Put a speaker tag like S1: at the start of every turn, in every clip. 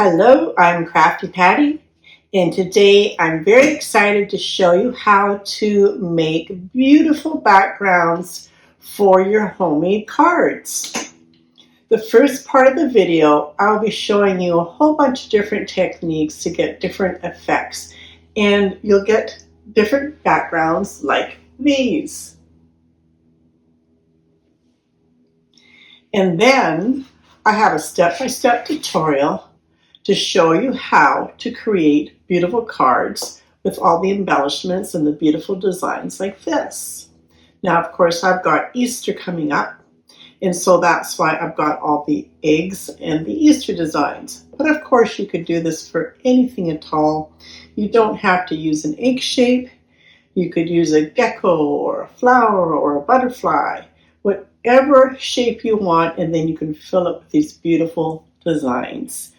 S1: Hello, I'm Crafty Patty, and today I'm very excited to show you how to make beautiful backgrounds for your homemade cards. The first part of the video, I'll be showing you a whole bunch of different techniques to get different effects, and you'll get different backgrounds like these. And then I have a step-by-step tutorial to show you how to create beautiful cards with all the embellishments and the beautiful designs like this. Now, of course, I've got Easter coming up, and so that's why I've got all the eggs and the Easter designs. But of course, you could do this for anything at all. You don't have to use an egg shape. You could use a gecko or a flower or a butterfly, whatever shape you want, and then you can fill it with these beautiful designs.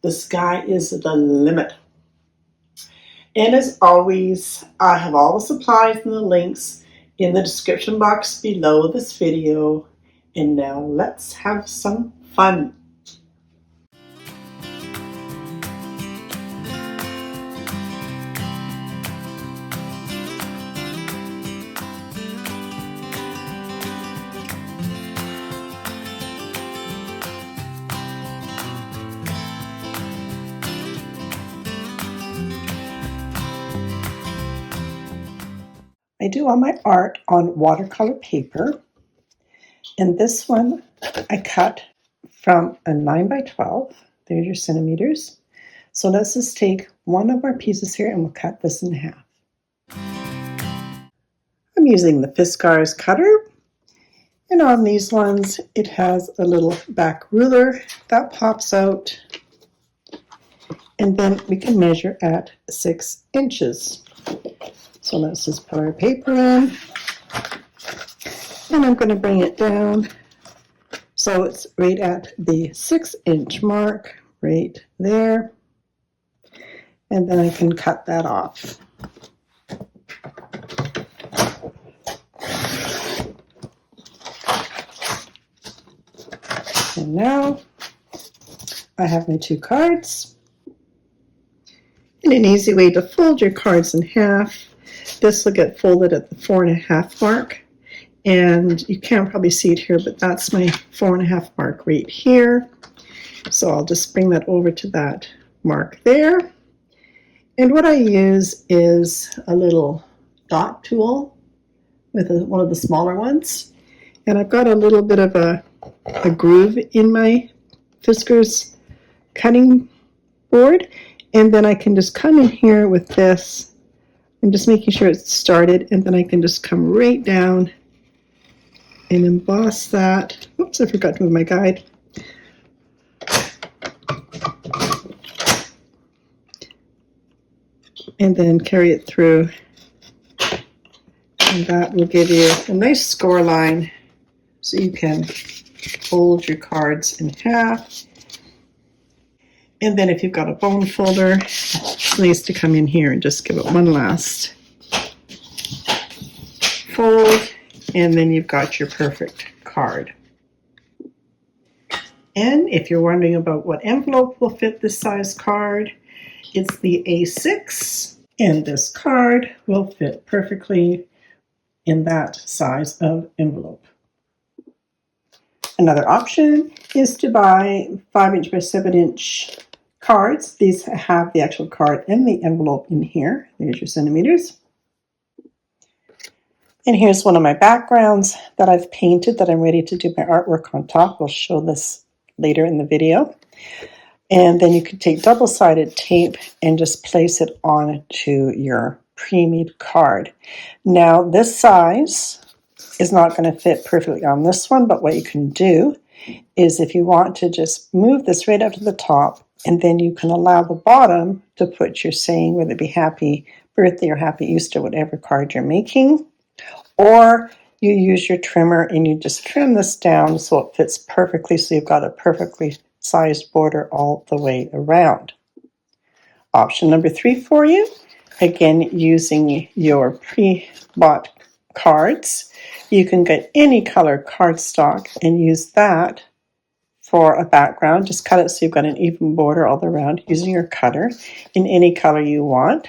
S1: The sky is the limit. And as always, I have all the supplies and the links in the description box below this video. And now let's have some fun. I do all my art on watercolor paper, and this one I cut from a 9x12. There's your centimeters. So let's just take one of our pieces here and we'll cut this in half. I'm using the Fiskars cutter, and on these ones it has a little back ruler that pops out, and then we can measure at 6 inches. So let's just put our paper in, and I'm going to bring it down so it's right at the 6-inch mark, right there, and then I can cut that off. And now I have my 2 cards. And an easy way to fold your cards in half. This will get folded at the 4.5 mark, and you can't probably see it here, but that's my 4.5 mark right here. So I'll just bring that over to that mark there. And what I use is a little dot tool with one of the smaller ones, and I've got a little bit of a groove in my Fiskars cutting board, and then I can just come in here with this. I'm just making sure it's started, and then I can just come right down and emboss that. Oops, I forgot to move my guide. And then carry it through. And that will give you a nice score line so you can fold your cards in half. And then if you've got a bone folder, it's nice to come in here and just give it one last fold, and then you've got your perfect card. And if you're wondering about what envelope will fit this size card, it's the A6, and this card will fit perfectly in that size of envelope. Another option is to buy 5-inch by 7-inch cards. These have the actual card and the envelope in here. There's your centimeters. And here's one of my backgrounds that I've painted that I'm ready to do my artwork on top. We'll show this later in the video. And then you could take double-sided tape and just place it onto your pre-made card. Now this size is not going to fit perfectly on this one, but what you can do is if you want to just move this right up to the top, and then you can allow the bottom to put your saying, whether it be happy birthday or happy Easter, whatever card you're making, or you use your trimmer and you just trim this down so it fits perfectly, so you've got a perfectly sized border all the way around. Option number 3 for you, again using your pre-bought cards, you can get any color cardstock and use that for a background, just cut it so you've got an even border all around using your cutter in any color you want.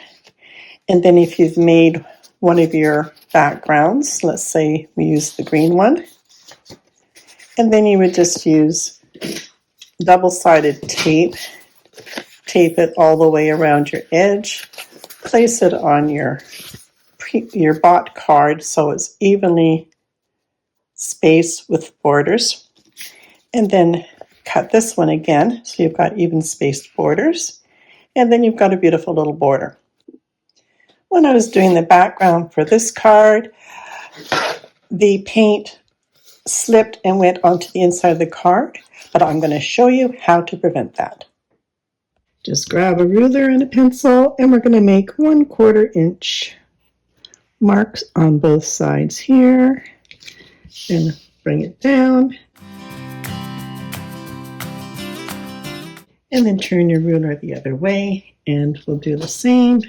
S1: And then if you've made one of your backgrounds, let's say we use the green one, and then you would just use double-sided tape, tape it all the way around your edge, place it on your bought card so it's evenly spaced with borders, and then cut this one again so you've got even spaced borders, and then you've got a beautiful little border. When I was doing the background for this card, the paint slipped and went onto the inside of the card, but I'm going to show you how to prevent that. Just grab a ruler and a pencil, and we're going to make 1/4 inch marks on both sides here, and bring it down. And then turn your ruler the other way, and we'll do the same.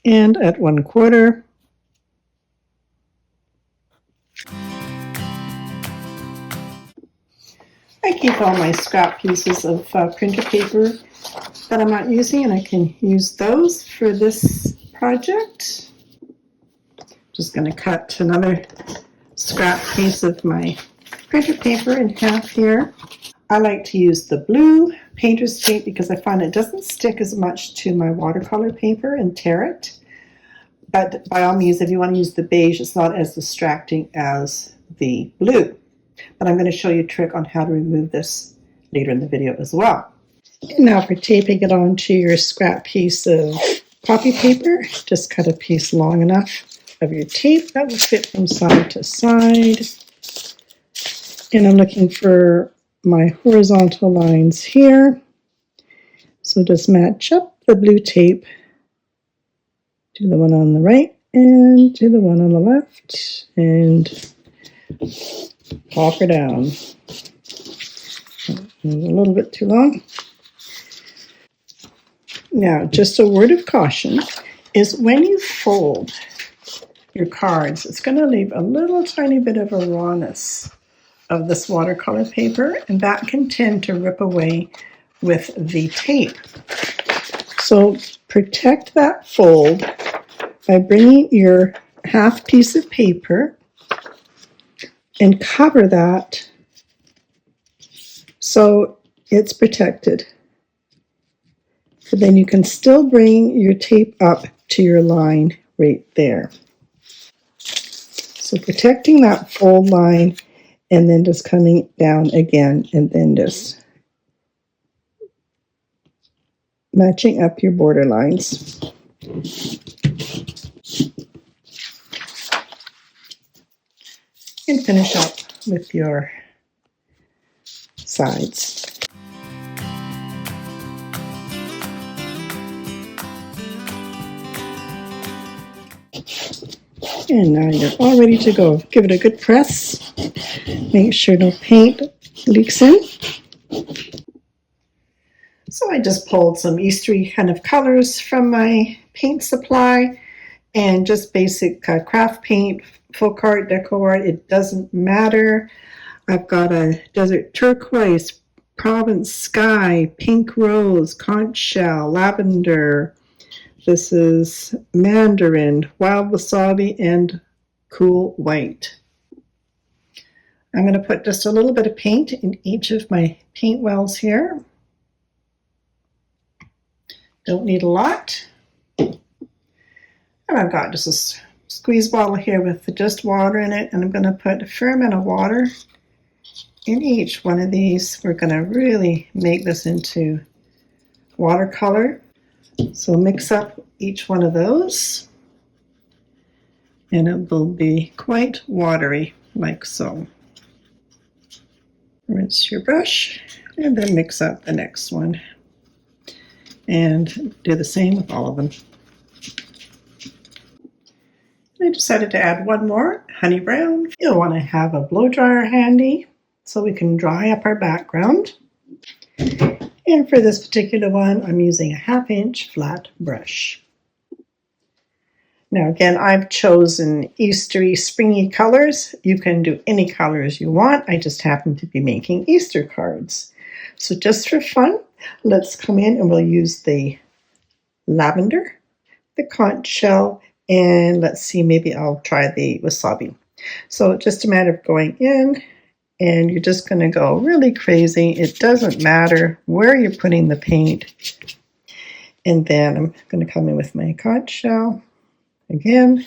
S1: And at 1/4. I keep all my scrap pieces of printer paper that I'm not using, and I can use those for this project. Just going to cut another scrap piece of my printer paper in half here. I like to use the blue painter's tape because I find it doesn't stick as much to my watercolor paper and tear it. But by all means, if you want to use the beige, it's not as distracting as the blue. But I'm going to show you a trick on how to remove this later in the video as well. And now for taping it onto your scrap piece of copy paper, just cut a piece long enough of your tape that will fit from side to side. And I'm looking for my horizontal lines here. So just match up the blue tape to the one on the right and to the one on the left, and pop her down. A little bit too long. Now, just a word of caution is when you fold your cards, it's going to leave a little tiny bit of a rawness of this watercolor paper, and that can tend to rip away with the tape. So protect that fold by bringing your half piece of paper and cover that so it's protected. But then you can still bring your tape up to your line right there. So protecting that fold line and then just coming down again and then just matching up your border lines. And finish up with your sides. And now you're all ready to go. Give it a good press. Make sure no paint leaks in. So I just pulled some Eastery kind of colors from my paint supply and just basic craft paint, folk art, deco art, it doesn't matter. I've got a desert turquoise, Provence sky, pink rose, conch shell, lavender. This is mandarin, wild wasabi, and cool white. I'm going to put just a little bit of paint in each of my paint wells here. Don't need a lot. And I've got just a squeeze bottle here with just water in it, and I'm going to put a fair amount of water in each one of these. We're going to really make this into watercolor. So mix up each one of those, and it will be quite watery, like so. Rinse your brush, and then mix up the next one. And do the same with all of them. I decided to add one more, honey brown. You'll want to have a blow dryer handy so we can dry up our background. And for this particular one, I'm using a 1/2 inch flat brush. Now again, I've chosen Eastery, springy colors. You can do any colors you want. I just happen to be making Easter cards. So just for fun, let's come in and we'll use the lavender, the conch shell, and let's see, maybe I'll try the wasabi. So just a matter of going in, and you're just going to go really crazy. It doesn't matter where you're putting the paint. And then I'm going to come in with my conch shell. Again,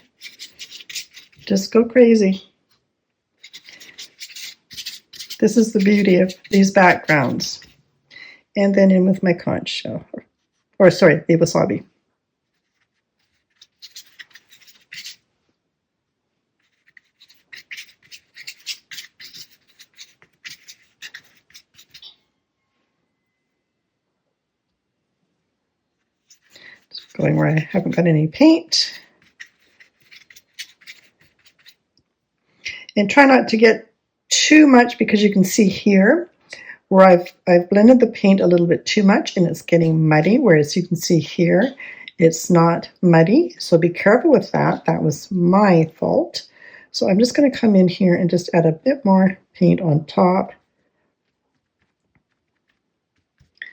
S1: just go crazy. This is the beauty of these backgrounds. And then in with my conch shell, or sorry, the wasabi. Just going where I haven't got any paint. And try not to get too much, because you can see here where I've blended the paint a little bit too much and it's getting muddy, whereas you can see here it's not muddy. So be careful with that. That was my fault. So I'm just going to come in here and just add a bit more paint on top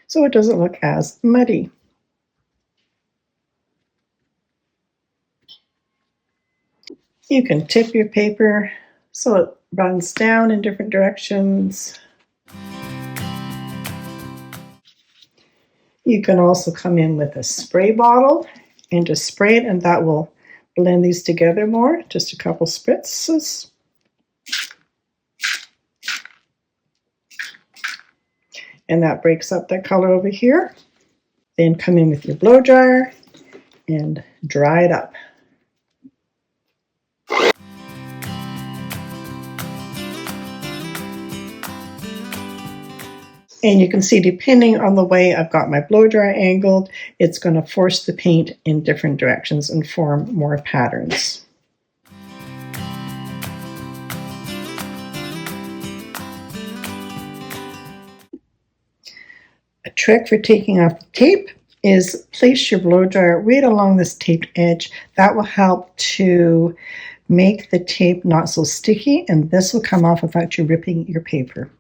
S1: so it doesn't look as muddy. You can tip your paper so it runs down in different directions. You can also come in with a spray bottle and just spray it, and that will blend these together more. Just a couple spritzes. And that breaks up that color over here. Then come in with your blow dryer and dry it up. And you can see, depending on the way I've got my blow dryer angled, it's going to force the paint in different directions and form more patterns. A trick for taking off the tape is place your blow dryer right along this taped edge. That will help to make the tape not so sticky, and this will come off without you ripping your paper.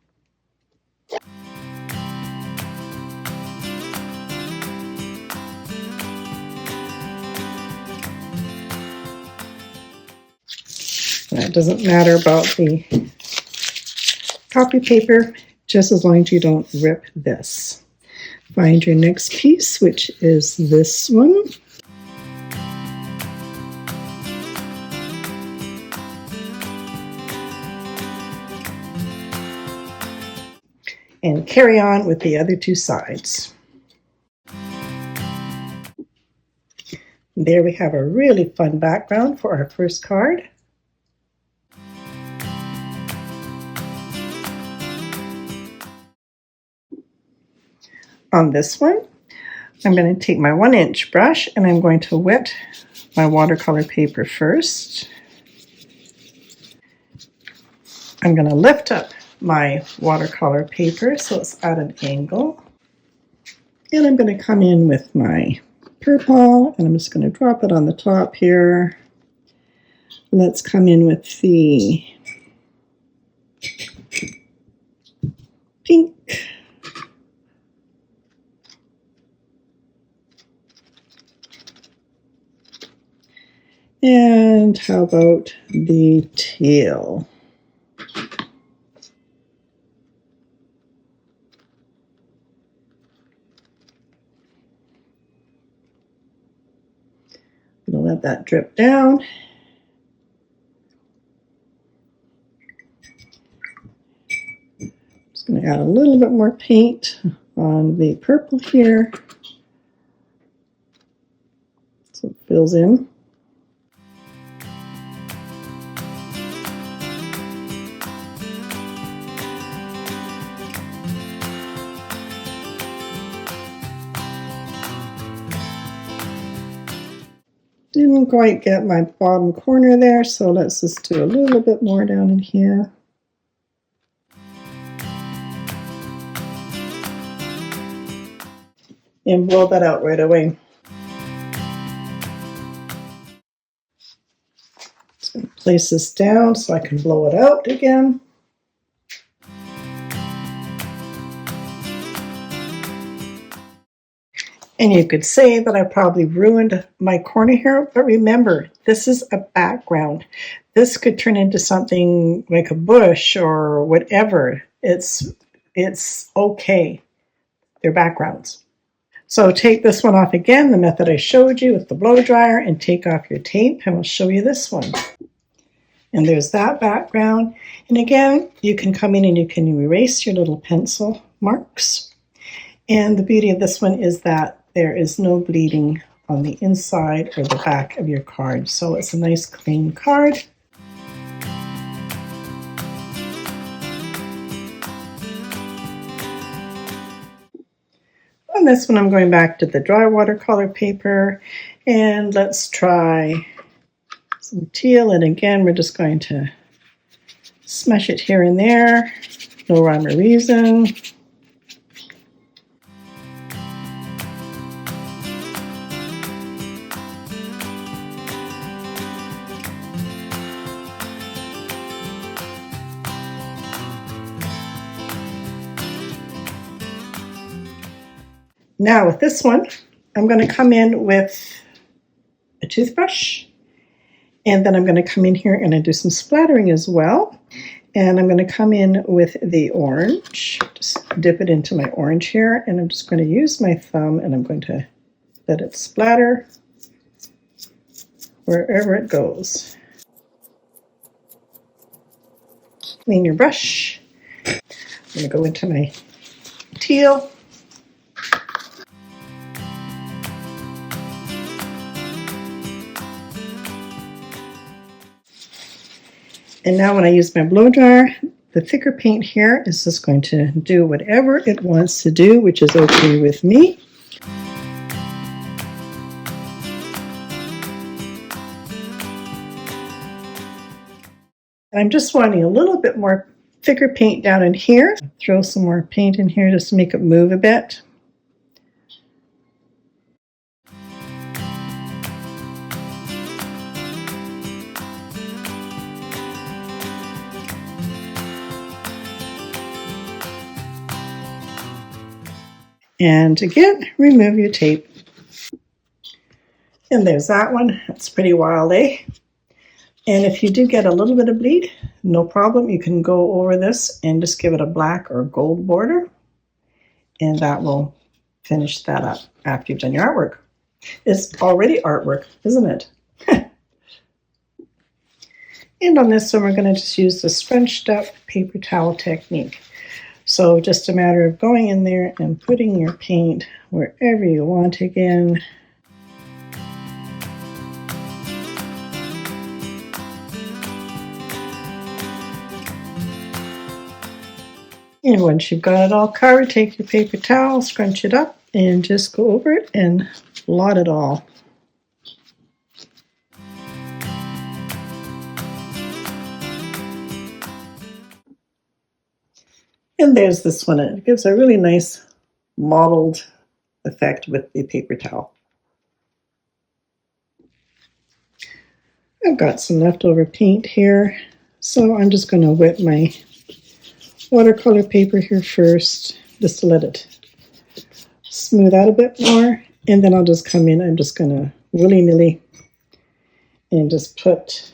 S1: Now, it doesn't matter about the copy paper, just as long as you don't rip this. Find your next piece, which is this one. And carry on with the other two sides. There we have a really fun background for our first card. On this one, I'm going to take my 1-inch brush and I'm going to wet my watercolor paper first. I'm going to lift up my watercolor paper so it's at an angle. And I'm going to come in with my purple and I'm just going to drop it on the top here. Let's come in with the pink. And how about the teal? I'm going to let that drip down. Just going to add a little bit more paint on the purple here so it fills in. Didn't quite get my bottom corner there, so let's just do a little bit more down in here. And blow that out right away. place this down so I can blow it out again. And you could say that I probably ruined my corner here, but remember, this is a background. This could turn into something like a bush or whatever. It's okay. They're backgrounds. So take this one off again, the method I showed you with the blow dryer, and take off your tape, and we'll show you this one. And there's that background. And again, you can come in and you can erase your little pencil marks. And the beauty of this one is that there is no bleeding on the inside or the back of your card. So it's a nice clean card. On this one, I'm going back to the dry watercolor paper, and let's try some teal. And again, we're just going to smush it here and there. No rhyme or reason. Now with this one, I'm going to come in with a toothbrush, and then I'm going to come in here and I do some splattering as well. And I'm going to come in with the orange, just dip it into my orange here, and I'm just going to use my thumb and I'm going to let it splatter wherever it goes. Clean your brush. I'm going to go into my teal. And now when I use my blow dryer, the thicker paint here is just going to do whatever it wants to do, which is okay with me. And I'm just wanting a little bit more thicker paint down in here. Throw some more paint in here just to make it move a bit. And again, remove your tape. And there's that one. That's pretty wild, eh? And if you do get a little bit of bleed, no problem. You can go over this and just give it a black or gold border. And that will finish that up after you've done your artwork. It's already artwork, isn't it? And on this one, we're going to just use the scrunched up paper towel technique. So just a matter of going in there and putting your paint wherever you want again. And once you've got it all covered, take your paper towel, scrunch it up, and just go over it and blot it all. And there's this one. It gives a really nice mottled effect with the paper towel. I've got some leftover paint here, so I'm just going to wet my watercolor paper here first, just to let it smooth out a bit more, and then I'll just come in. I'm just going to willy-nilly and just put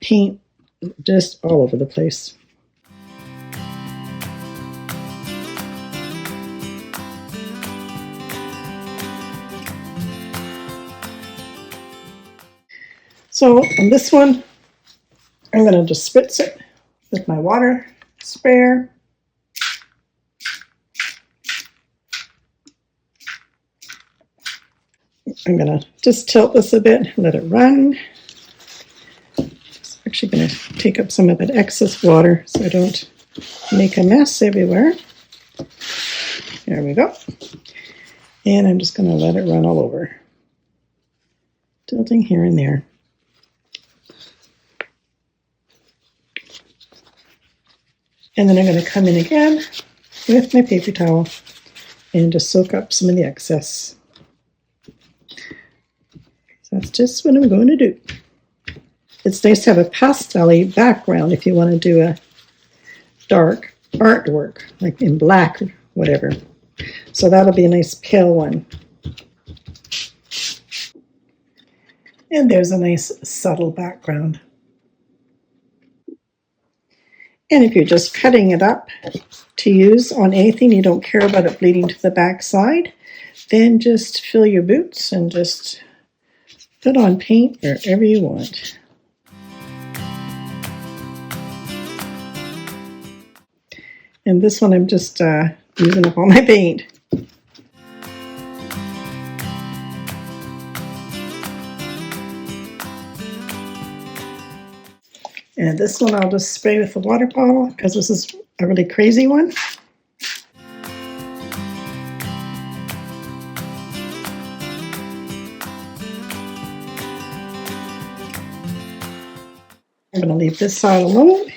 S1: paint just all over the place. So on this one, I'm going to just spritz it with my water sprayer. I'm going to just tilt this a bit, let it run. It's actually going to take up some of that excess water so I don't make a mess everywhere. There we go. And I'm just going to let it run all over, tilting here and there. And then I'm going to come in again with my paper towel and just soak up some of the excess. So that's just what I'm going to do. it's nice to have a pastel-y background if you want to do a dark artwork, like in black or whatever. So that'll be a nice pale one. And there's a nice subtle background. And if you're just cutting it up to use on anything, you don't care about it bleeding to the back side, then just fill your boots and just put on paint wherever you want. And this one I'm just using up all my paint. And this one I'll just spray with the water bottle because this is a really crazy one. I'm going to leave this side alone, and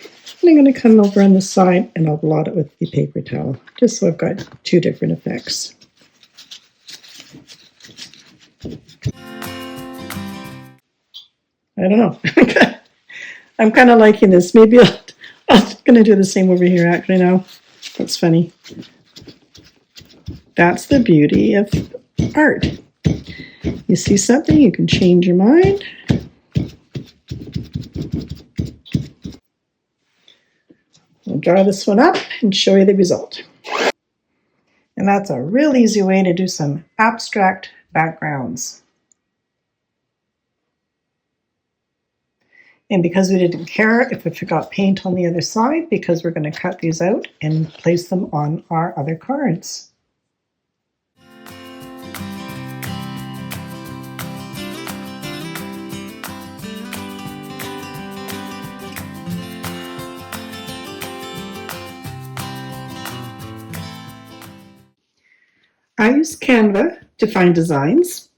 S1: I'm going to come over on this side and I'll blot it with the paper towel, just so I've got two different effects. I don't know. I'm kind of liking this. Maybe I'm going to do the same over here actually now. That's funny. That's the beauty of art. You see something, you can change your mind. I'll draw this one up and show you the result. And that's a real easy way to do some abstract backgrounds. And because we didn't care if we forgot paint on the other side, because we're going to cut these out and place them on our other cards. I used Canva to find designs,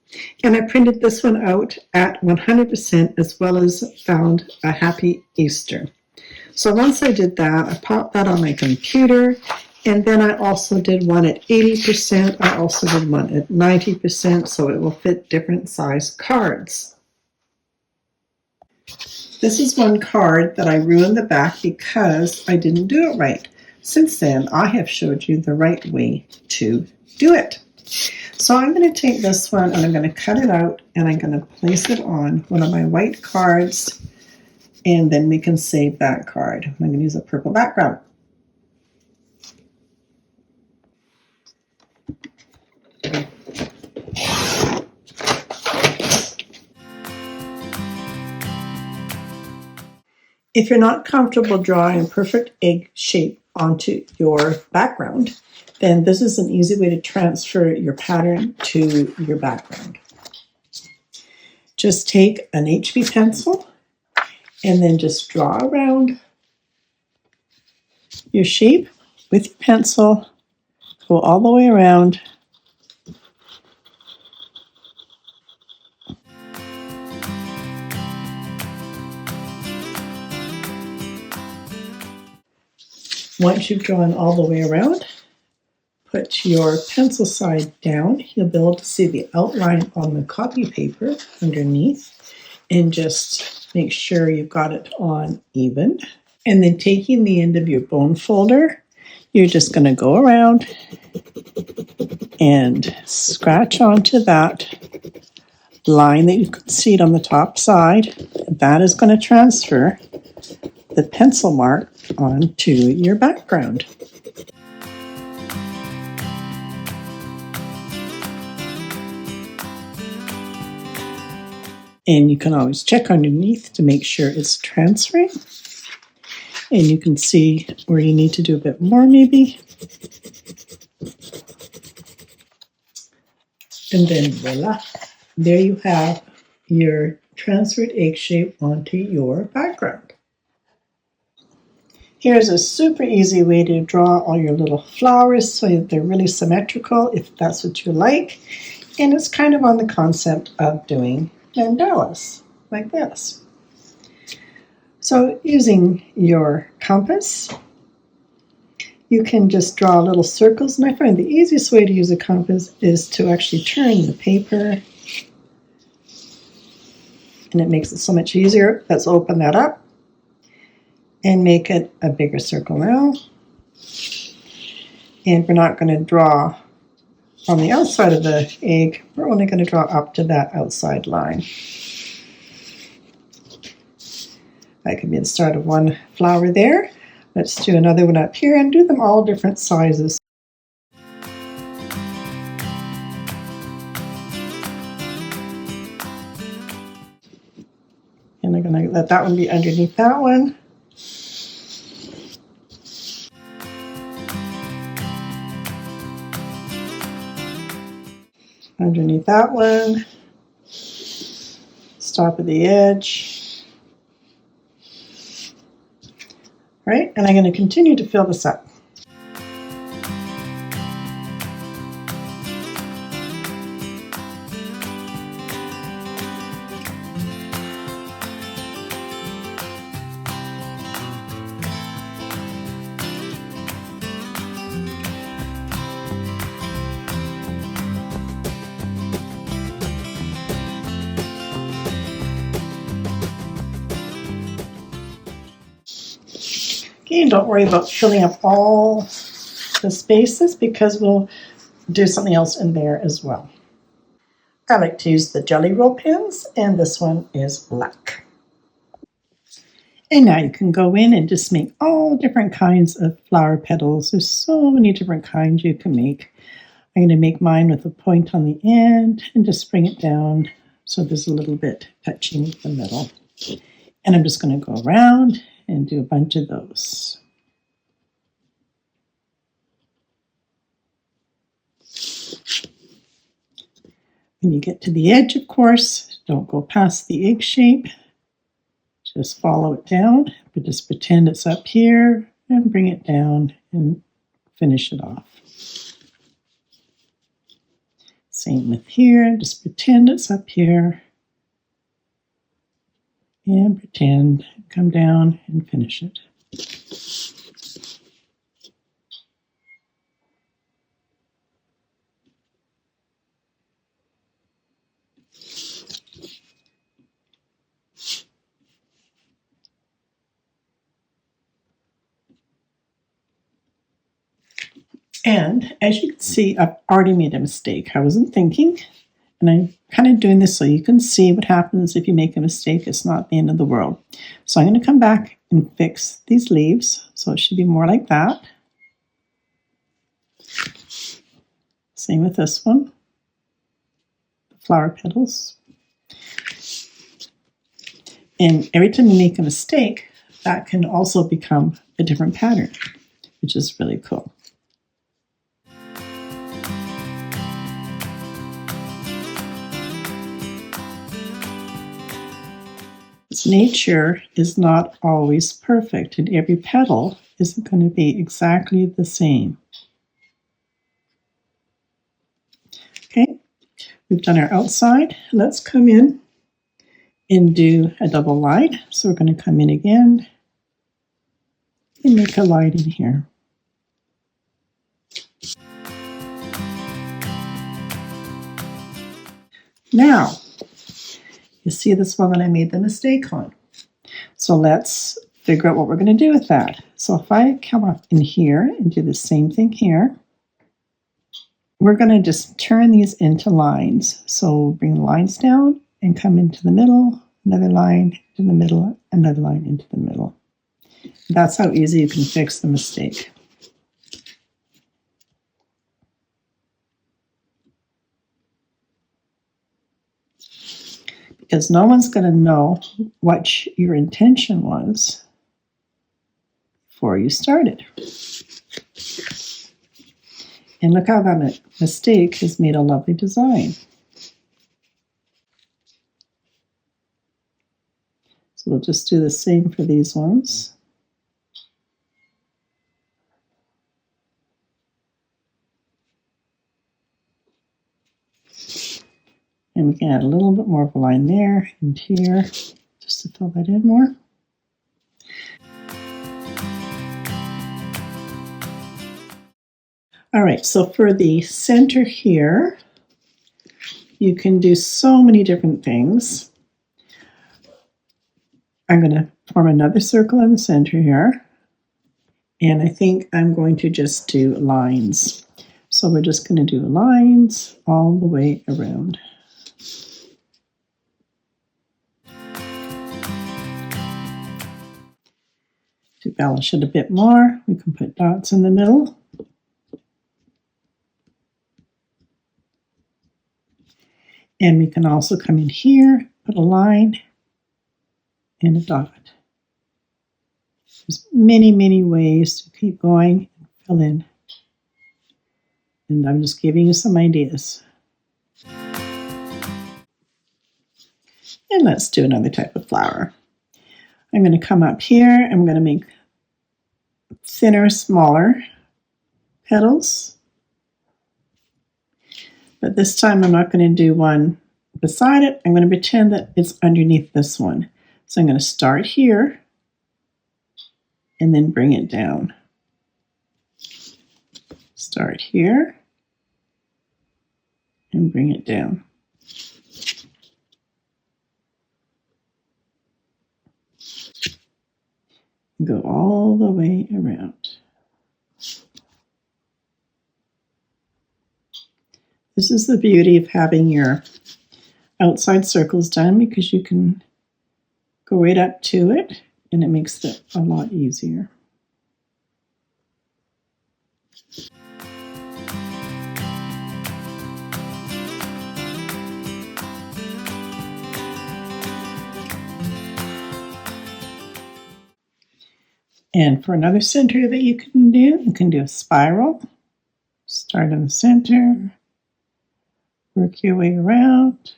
S1: and I printed this one out at 100% as well as found a happy Easter. So once I did that, I popped that on my computer, and then I also did one at 80%. I also did one at 90%, so it will fit different size cards. This is one card that I ruined the back because I didn't do it right. Since then, I have showed you the right way to do it. So I'm going to take this one and I'm going to cut it out and I'm going to place it on one of my white cards, and then we can save that card. I'm going to use a purple background. If you're not comfortable drawing a perfect egg shape onto your background, then this is an easy way to transfer your pattern to your background. Just take an HB pencil and then just draw around your shape with your pencil, go all the way around. Once you've drawn all the way around, put your pencil side down. You'll be able to see the outline on the copy paper underneath, and just make sure you've got it on even. And then taking the end of your bone folder, you're just going to go around and scratch onto that line that you can see it on the top side. That is going to transfer the pencil mark onto your background. And you can always check underneath to make sure it's transferring. And you can see where you need to do a bit more maybe. And then voila, there you have your transferred egg shape onto your background. Here's a super easy way to draw all your little flowers so that they're really symmetrical if that's what you like. And it's kind of on the concept of doing mandalas like this. So using your compass, you can just draw little circles, and I find the easiest way to use a compass is to actually turn the paper and it makes it so much easier. Let's open that up and make it a bigger circle now. And we're not going to draw on the outside of the egg. We're only going to draw up to that outside line. That could be the start of one flower there. Let's do another one up here and do them all different sizes. And I'm going to let that one be underneath that one. Underneath that one. Stop at the edge. All right, and I'm going to continue to fill this up. Okay, don't worry about filling up all the spaces because we'll do something else in there as well. I like to use the Jelly Roll pens, and this one is black. And now you can go in and just make all different kinds of flower petals. There's so many different kinds you can make. I'm going to make mine with a point on the end and just bring it down so there's a little bit touching the middle. And I'm just going to go around and do a bunch of those. When you get to the edge, of course, don't go past the egg shape. Just follow it down, but just pretend it's up here and bring it down and finish it off. Same with here, just pretend it's up here and pretend, come down and finish it. And as you can see, I've already made a mistake. I wasn't thinking, and I'm kind of doing this so you can see what happens if you make a mistake. It's not the end of the world. So I'm going to come back and fix these leaves. So it should be more like that. Same with this one. Flower petals. And every time you make a mistake, that can also become a different pattern, which is really cool. Nature is not always perfect, and every petal isn't going to be exactly the same. Okay, we've done our outside. Let's come in and do a double line. So we're going to come in again and make a line in here. Now, you see this one that I made the mistake on. So let's figure out what we're going to do with that. So if I come up in here and do the same thing here, we're going to just turn these into lines. So bring the lines down and come into the middle, another line in the middle, another line into the middle. That's how easy you can fix the mistake. Because no one's going to know what your intention was before you started. And look how that mistake has made a lovely design. So we'll just do the same for these ones. And we can add a little bit more of a line there and here, just to fill that in more. All right, so for the center here, you can do so many different things. I'm going to form another circle in the center here. And I think I'm going to just do lines. So we're just going to do lines all the way around. To embellish it a bit more, we can put dots in the middle. And we can also come in here, put a line and a dot. There's many, many ways to keep going and fill in. And I'm just giving you some ideas. And let's do another type of flower. I'm going to come up here. I'm going to make thinner, smaller petals. But this time I'm not going to do one beside it. I'm going to pretend that it's underneath this one. So I'm going to start here and then bring it down. Start here and bring it down. Go all the way around. This is the beauty of having your outside circles done, because you can go right up to it and it makes it a lot easier. And for another center that you can do a spiral. Start in the center, work your way around.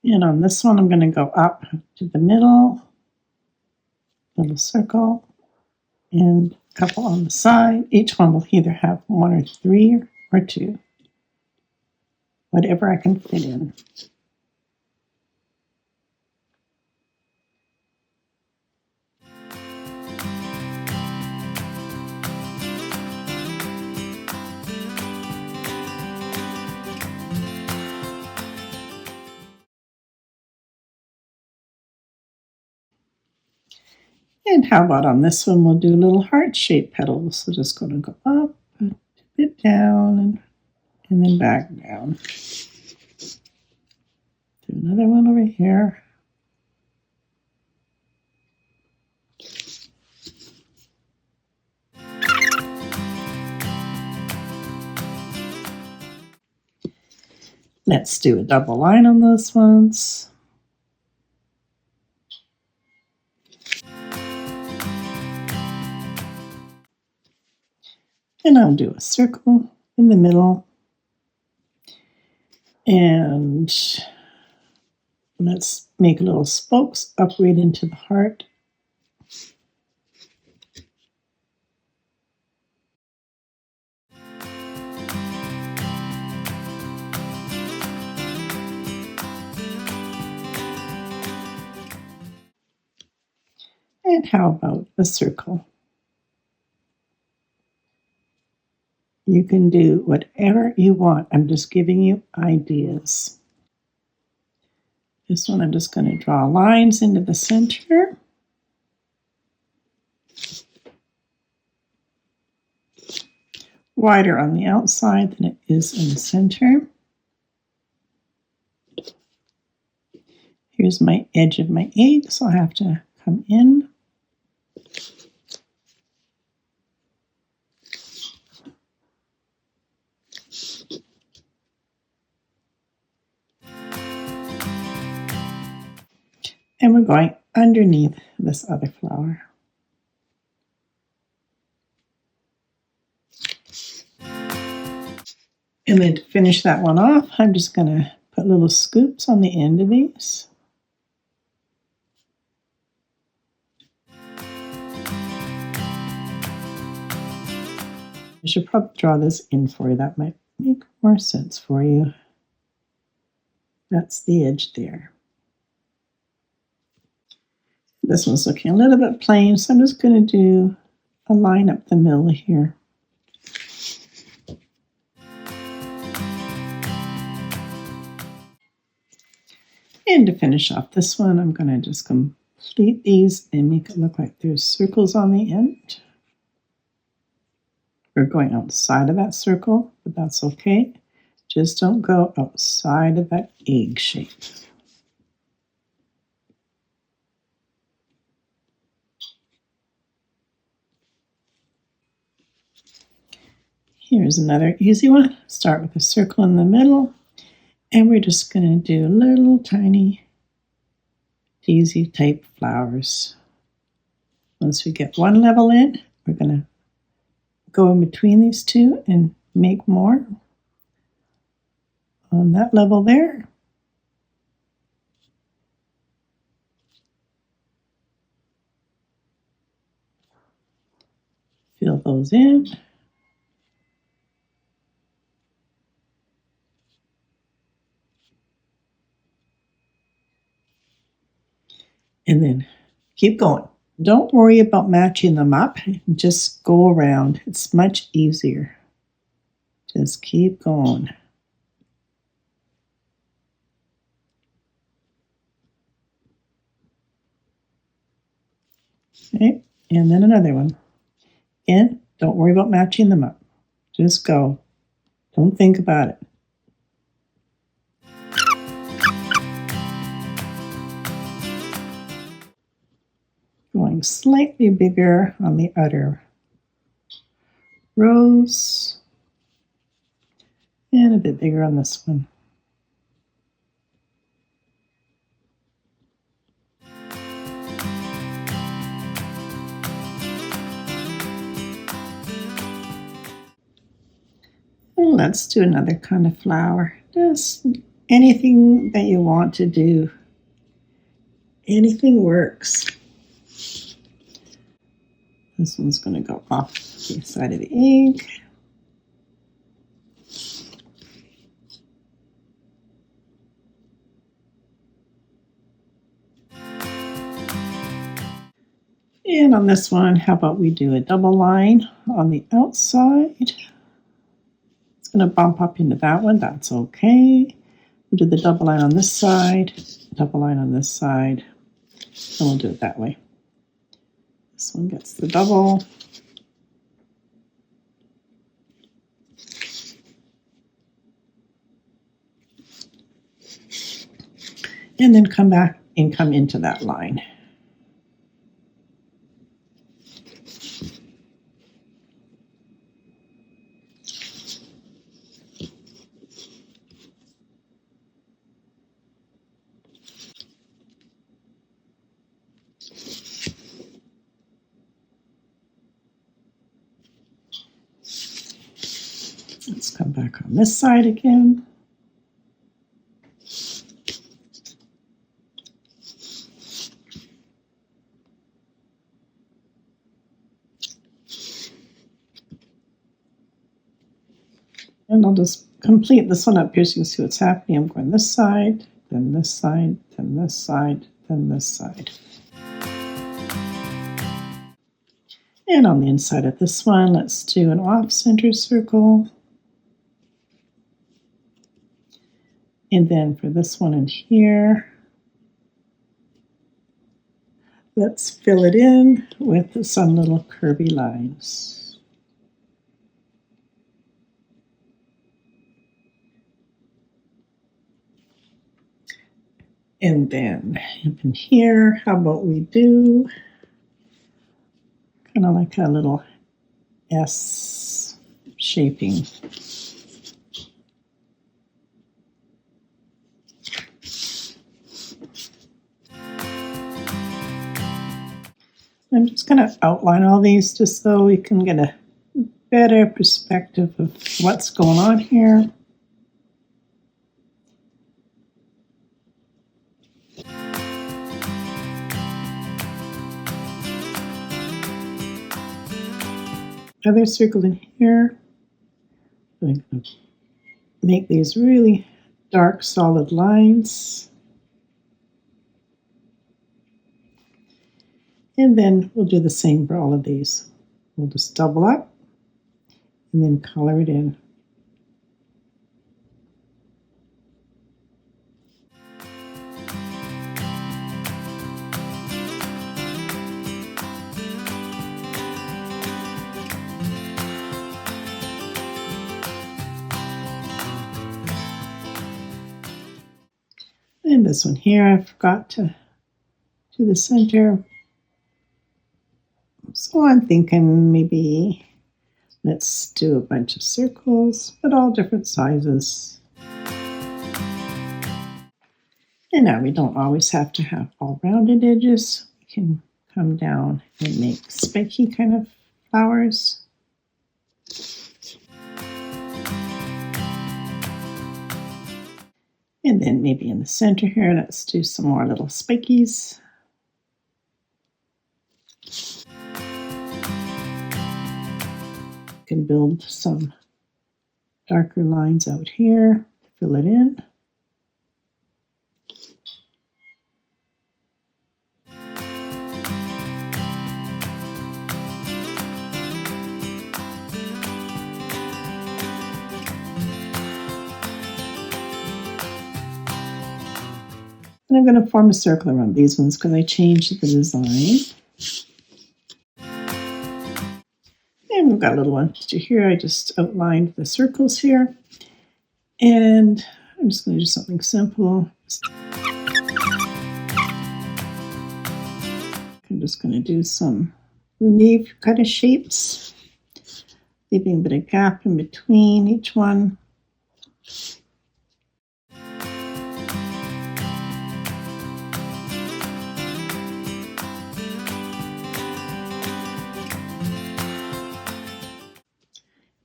S1: And on this one, I'm going to go up to the middle, little circle, and a couple on the side. Each one will either have 1 or 3 or 2, whatever I can fit in. And how about on this one, we'll do little heart-shaped petals. So just going to go up, a bit down, and then back down. Do another one over here. Let's do a double line on those ones. And I'll do a circle in the middle. And let's make little spokes up right into the heart. And how about a circle? You can do whatever you want. I'm just giving you ideas. This one, I'm just going to draw lines into the center. Wider on the outside than it is in the center. Here's my edge of my egg, so I have to come in. And we're going underneath this other flower. And then to finish that one off, I'm just going to put little scoops on the end of these. I should probably draw this in for you. That might make more sense for you. That's the edge there. This one's looking a little bit plain, so I'm just going to do a line up the middle here. And to finish off this one, I'm going to just complete these and make it look like there's circles on the end. We're going outside of that circle, but that's okay. Just don't go outside of that egg shape. Here's another easy one. Start with a circle in the middle, and we're just going to do little tiny daisy type flowers. Once we get one level in, we're going to go in between these two and make more on that level there. Fill those in. And then keep going. Don't worry about matching them up. Just go around. It's much easier. Just keep going. Okay, and then another one. Again, don't worry about matching them up. Just go. Don't think about it. Going slightly bigger on the outer rows and a bit bigger on this one. And let's do another kind of flower. Just anything that you want to do. Anything works. This one's going to go off the side of the egg. And on this one, how about we do a double line on the outside? It's going to bump up into that one. That's okay. We'll do the double line on this side, double line on this side, and we'll do it that way. This one gets the double. And then come back and come into that line. Let's come back on this side again. And I'll just complete this one up here so you can see what's happening. I'm going this side, then this side, then this side, then this side. And on the inside of this one, let's do an off-center circle. And then for this one in here, let's fill it in with some little curvy lines. And then up in here, how about we do kind of like a little S shaping. I'm just going to outline all these just so we can get a better perspective of what's going on here. Other circle in here. I'm going to make these really dark, solid lines. And then we'll do the same for all of these. We'll just double up and then color it in. And this one here, I forgot to do the center. So I'm thinking maybe let's do a bunch of circles, but all different sizes. And now we don't always have to have all rounded edges. We can come down and make spiky kind of flowers. And then maybe in the center here, let's do some more little spikies. Can build some darker lines out here, fill it in. And I'm going to form a circle around these ones because I changed the design. And we've got a little one here. I just outlined the circles here. And I'm just going to do something simple. I'm just going to do some leaf kind of shapes, leaving a bit of gap in between each one.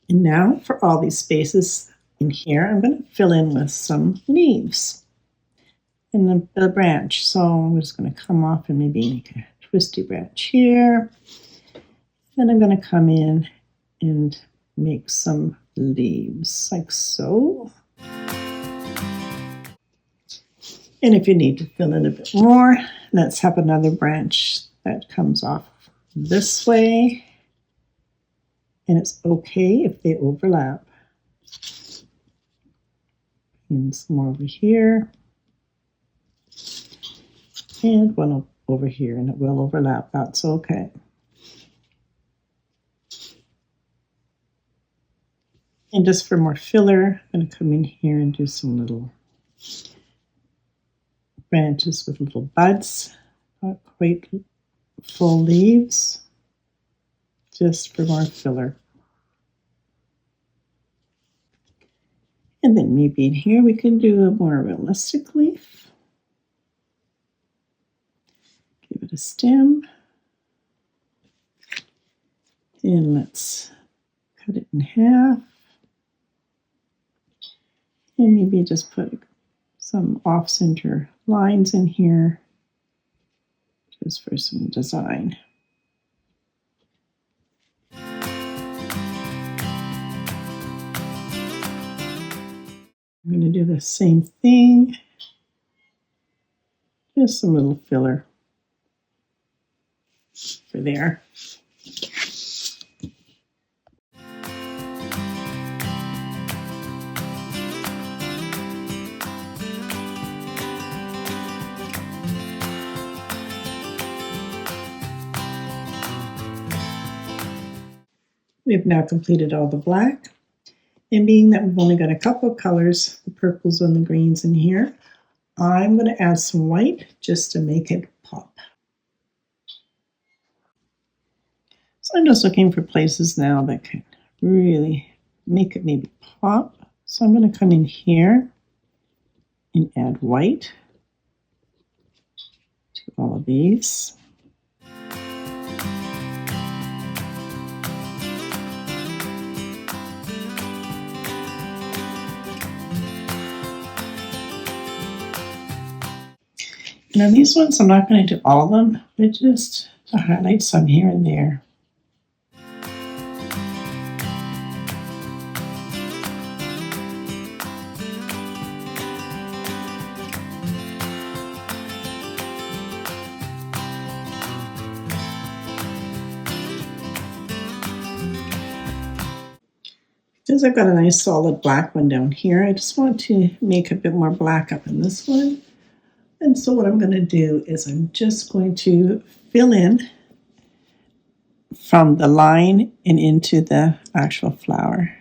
S1: And now for all these spaces in here, I'm going to fill in with some leaves in the branch. So I'm just going to come off and maybe make a twisty branch here. Then I'm going to come in and make some leaves like so. And if you need to fill in a bit more, let's have another branch that comes off this way. And it's okay if they overlap. And some more over here. And one over here, and it will overlap. That's okay. And just for more filler, I'm going to come in here and do some little branches with little buds, not quite full leaves, just for more filler. And then maybe in here we can do a more realistic leaf. Give it a stem. And let's cut it in half. And maybe just put some off-center lines in here just for some design. I'm going to do the same thing, just some little filler for there. We've now completed all the black. And being that we've only got a couple of colors, the purples and the greens in here, I'm going to add some white just to make it pop. So I'm just looking for places now that can really make it maybe pop. So I'm going to come in here and add white to all of these. Now these ones, I'm not going to do all of them, but just to highlight some here and there. Because I've got a nice solid black one down here, I just want to make a bit more black up in this one. And so what I'm going to do is I'm just going to fill in from the line and into the actual flower.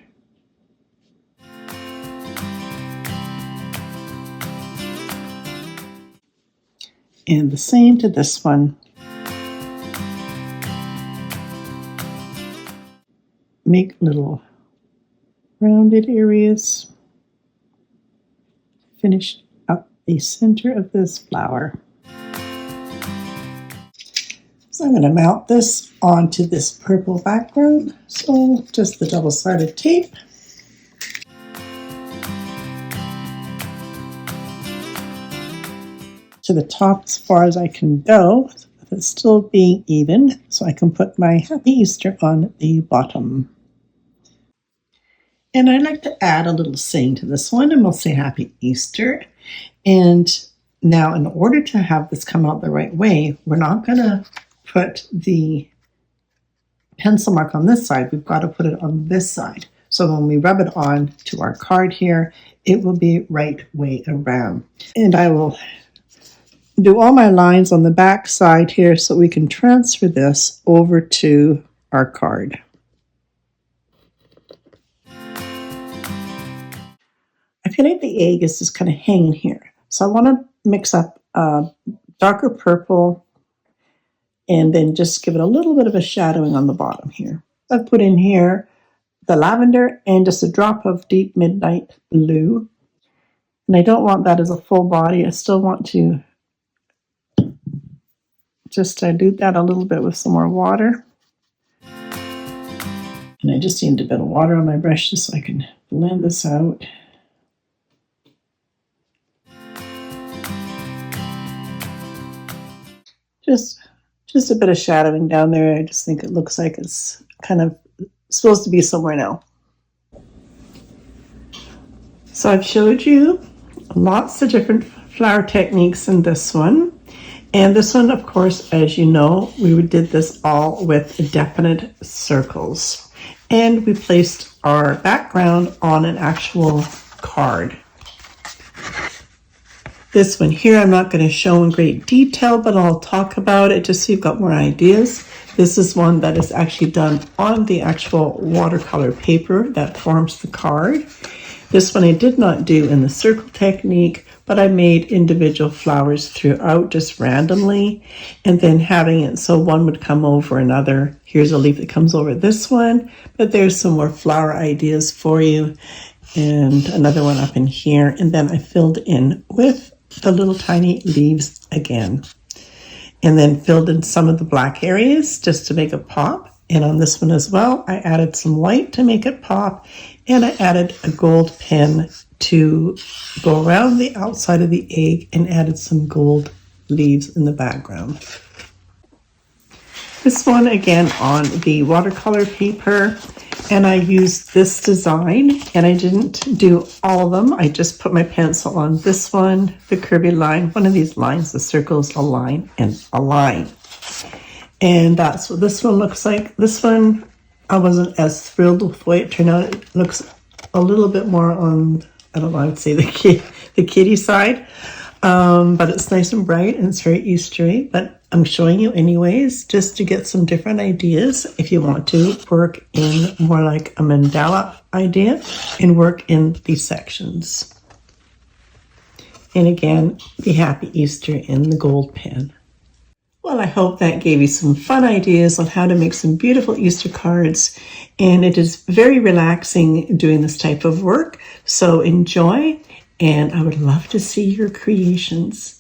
S1: And the same to this one. Make little rounded areas. Finish up the center of this flower. So I'm going to mount this onto this purple background. So just the double-sided tape. To the top as far as I can go, with it still being even, so I can put my Happy Easter on the bottom. And I like to add a little saying to this one, and we'll say Happy Easter. And now in order to have this come out the right way, we're not going to put the pencil mark on this side. We've got to put it on this side. So when we rub it on to our card here, it will be right way around. And I will do all my lines on the back side here so we can transfer this over to our card. I feel like the egg is just kind of hanging here. So I want to mix up darker purple and then just give it a little bit of a shadowing on the bottom here. I've put in here the lavender and just a drop of deep midnight blue. And I don't want that as a full body. I still want to just dilute that a little bit with some more water. And I just need a bit of water on my brush just so I can blend this out. Just a bit of shadowing down there. I just think it looks like it's kind of supposed to be somewhere now. So I've showed you lots of different flower techniques in this one. And this one, of course, as you know, we did this all with definite circles. And we placed our background on an actual card. This one here, I'm not going to show in great detail, but I'll talk about it just so you've got more ideas. This is one that is actually done on the actual watercolor paper that forms the card. This one I did not do in the circle technique, but I made individual flowers throughout just randomly, and then having it so one would come over another. Here's a leaf that comes over this one, but there's some more flower ideas for you, and another one up in here. And then I filled in with the little tiny leaves again, and then filled in some of the black areas just to make it pop. And on this one as well, I added some white to make it pop, and I added a gold pen to go around the outside of the egg and added some gold leaves in the background. This one again on the watercolor paper, and I used this design, and I didn't do all of them. I just put my pencil on this one, the curvy line, one of these lines, the circles, a line, and a line. And that's what this one looks like. This one, I wasn't as thrilled with the way it turned out. It looks a little bit more on, I don't know, I would say the kitty side. But it's nice and bright and it's very Eastery. But I'm showing you anyways, just to get some different ideas if you want to work in more like a mandala idea and work in these sections. And again, the Happy Easter in the gold pen. Well, I hope that gave you some fun ideas on how to make some beautiful Easter cards. And it is very relaxing doing this type of work. So enjoy, and I would love to see your creations.